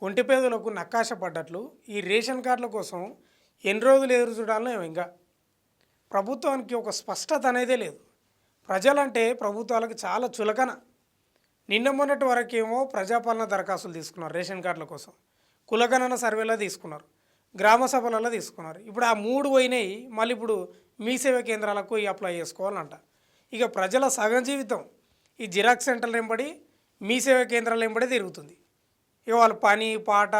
ఒంటిపేదలకు నక్కాశ పడ్డట్లు ఈ రేషన్ కార్డుల కోసం ఎన్ని రోజులు ఎదురు చూడాలో ఏమో ఇంకా ప్రభుత్వానికి ఒక స్పష్టత అనేదే లేదు. ప్రజలంటే ప్రభుత్వాలకు చాలా చులకన. నిన్న మొన్నటి వరకేమో ప్రజాపాలన దరఖాస్తులు తీసుకున్నారు రేషన్ కార్డుల కోసం, కులగణన సర్వేలో తీసుకున్నారు, గ్రామ సభలలో తీసుకున్నారు. ఇప్పుడు ఆ మూడు పోయినాయి, మళ్ళీ ఇప్పుడు మీ సేవా కేంద్రాలకు అప్లై చేసుకోవాలంట. ఇక ప్రజల సగం జీవితం ఈ జిరాక్స్ సెంటర్లు వెంబడి మీ సేవా కేంద్రాలు వెంబడి తిరుగుతుంది. ఇక వాళ్ళ పని పాట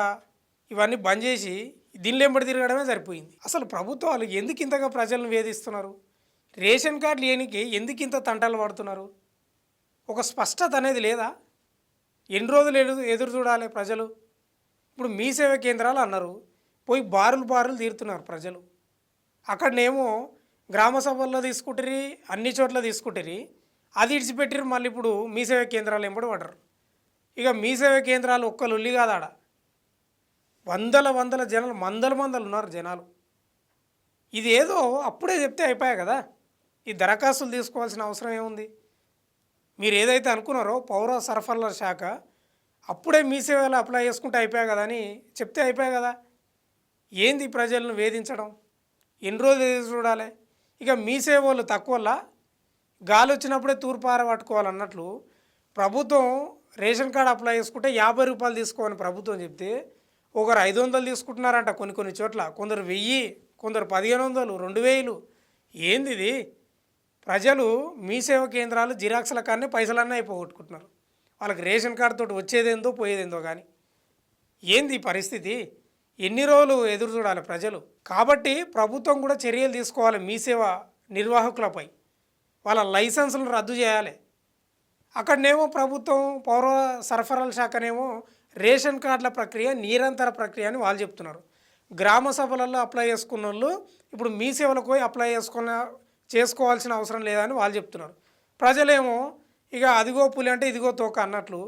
ఇవన్నీ బంద్ చేసి దీనిలో వెంబడి తిరగడమే సరిపోయింది. అసలు ప్రభుత్వాలు ఎందుకు ఇంతగా ప్రజలను వేధిస్తున్నారు? రేషన్ కార్డు లేనికి ఎందుకు ఇంత తంటాలు పడుతున్నారు? ఒక స్పష్టత అనేది లేదా? ఎన్ని రోజులు ఎదురు చూడాలి ప్రజలు? ఇప్పుడు మీ సేవా కేంద్రాలు అన్నారు, పోయి బారులు తీరుతున్నారు ప్రజలు. అక్కడనేమో గ్రామ సభల్లో తీసుకుంటారు, అన్ని చోట్ల తీసుకుంటారు, అది ఇడిచిపెట్టారు. మళ్ళీ ఇప్పుడు మీ సేవా కేంద్రాలు ఎంబడి పడరు. ఇక మీ సేవా కేంద్రాలు ఒక్క లొల్లి కాదాడ, వందల జనాలు, మందలు ఉన్నారు జనాలు. ఇది ఏదో అప్పుడే చెప్తే అయిపోయాయి కదా, ఈ దరఖాస్తులు తీసుకోవాల్సిన అవసరం ఏముంది? మీరు ఏదైతే అనుకున్నారో పౌర సరఫరాల శాఖ అప్పుడే మీ సేవలో అప్లై చేసుకుంటే అయిపోయాయి కదా అని చెప్తే అయిపోయాయి కదా. ఏంది ప్రజలను వేధించడం? ఎన్ని రోజులు ఎదురు చూడాలి? ఇక మీ సేవలు తక్కువలా గాలి వచ్చినప్పుడే తూర్పార పట్టుకోవాలన్నట్లు ప్రభుత్వం రేషన్ కార్డు అప్లై చేసుకుంటే 50 రూపాయలు తీసుకోమని ప్రభుత్వం చెప్తే ఒకరు 500 తీసుకుంటున్నారంట. కొన్ని చోట్ల కొందరు 1000, కొందరు 1500, 2000. ఏంది ఇది? ప్రజలు మీ సేవా కేంద్రాలు జిరాక్స్ల కానీ పైసలన్నీ అయిపోగొట్టుకుంటున్నారు. వాళ్ళకి రేషన్ కార్డుతో వచ్చేదేందో పోయేదేందో కానీ. ఏంది ఈ పరిస్థితి? ఎన్ని రోజులు ఎదురు చూడాలి ప్రజలు? కాబట్టి ప్రభుత్వం కూడా చర్యలు తీసుకోవాలి మీ సేవా నిర్వాహకులపై. వాళ్ళ లైసెన్సులను రద్దు చేయాలి. అక్కడనేమో ప్రభుత్వం పౌర సరఫరాల శాఖనేమో రేషన్ కార్డుల ప్రక్రియ నిరంతర ప్రక్రియ అని వాళ్ళు చెప్తున్నారు. గ్రామ సభలలో అప్లై చేసుకున్న వాళ్ళు ఇప్పుడు మీ సేవలకు పోయి అప్లై చేసుకోవాల్సిన అవసరం లేదని వాళ్ళు చెప్తున్నారు. ప్రజలేమో ఇక అదిగో పులి అంటే ఇదిగో తోక అన్నట్లు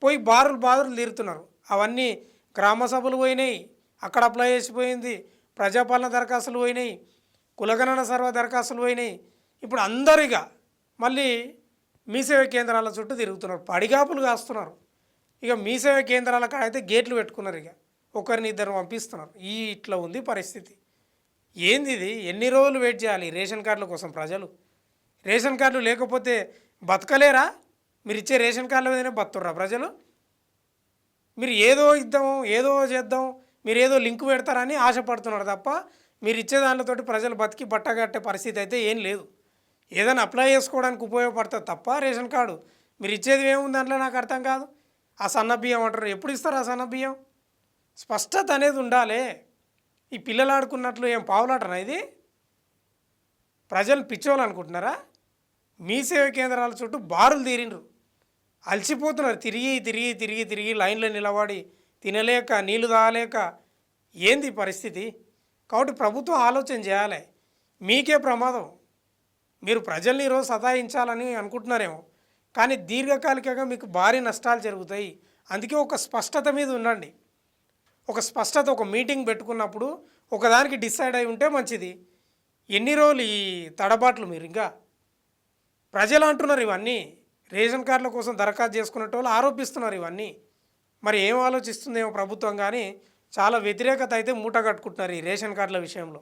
పోయి బారులు తీరుతున్నారు. అవన్నీ గ్రామ సభలు పోయినాయి, అక్కడ అప్లై చేసిపోయింది, ప్రజాపాలన దరఖాస్తులు పోయినాయి, కులగణన సర్వ దరఖాస్తులు పోయినాయి. ఇప్పుడు అందరిగా మళ్ళీ మీ సేవా కేంద్రాల చుట్టూ తిరుగుతున్నారు, పడిగాపులు కాస్తున్నారు. ఇక మీ సేవా కేంద్రాల కాడ అయితే గేట్లు పెట్టుకున్నారు, ఇక ఒకరిని ఇద్దరు పంపిస్తున్నారు. ఇట్లా ఉంది పరిస్థితి. ఏంది ఇది? ఎన్ని రోజులు వెయిట్ చేయాలి రేషన్ కార్డుల కోసం ప్రజలు? రేషన్ కార్డులు లేకపోతే బతకలేరా? మీరు ఇచ్చే రేషన్ కార్డుల మీదనే బతుర్రా ప్రజలు? మీరు ఏదో ఇద్దాం, ఏదో చేద్దాం, మీరు ఏదో లింక్ పెడతారని ఆశపడుతున్నారు తప్ప మీరు ఇచ్చే దానితోటి ప్రజలు బతికి బట్టగట్టే పరిస్థితి అయితే ఏం లేదు. ఏదైనా అప్లై చేసుకోవడానికి ఉపయోగపడుతుంది తప్ప రేషన్ కార్డు మీరు ఇచ్చేది ఏముంది దాంట్లో నాకు అర్థం కాదు. ఆ సన్న బియ్యం అంటారు, ఎప్పుడు ఇస్తారు ఆ సన్న బియ్యం? స్పష్టత అనేది ఉండాలి. ఈ పిల్లలు ఆడుకున్నట్లు ఏం పావులాటనా ఇది? ప్రజలు పిచ్చోళ్ళు అనుకుంటున్నారా? మీ సేవా కేంద్రాల చుట్టూ బారులు తీరిండ్రు, అలసిపోతున్నారు. తిరిగి లైన్లో నిలబడి తినలేక నీళ్లు తాగలేక. ఏంది పరిస్థితి? కాబట్టి ప్రభుత్వం ఆలోచన చేయాలి. మీకే ప్రమాదం. మీరు ప్రజల్ని ఈరోజు సతాయించాలని అనుకుంటున్నారేమో, కానీ దీర్ఘకాలికంగా మీకు భారీ నష్టాలు జరుగుతాయి. అందుకే ఒక స్పష్టత మీద ఉండండి. ఒక స్పష్టత, ఒక మీటింగ్ పెట్టుకున్నప్పుడు ఒకదానికి డిసైడ్ అయి ఉంటే మంచిది. ఎన్ని రోజులు ఈ తడబాట్లు? మీరు ఇంకా ప్రజలు అంటున్నారు ఇవన్నీ రేషన్ కార్డుల కోసం దరఖాస్తు చేసుకున్నట్టు వాళ్ళు ఆరోపిస్తున్నారు ఇవన్నీ. మరి ఏం ఆలోచిస్తుందేమో ప్రభుత్వం, కానీ చాలా వ్యతిరేకత అయితే మూట కట్టుకుంటున్నారు ఈ రేషన్ కార్డుల విషయంలో.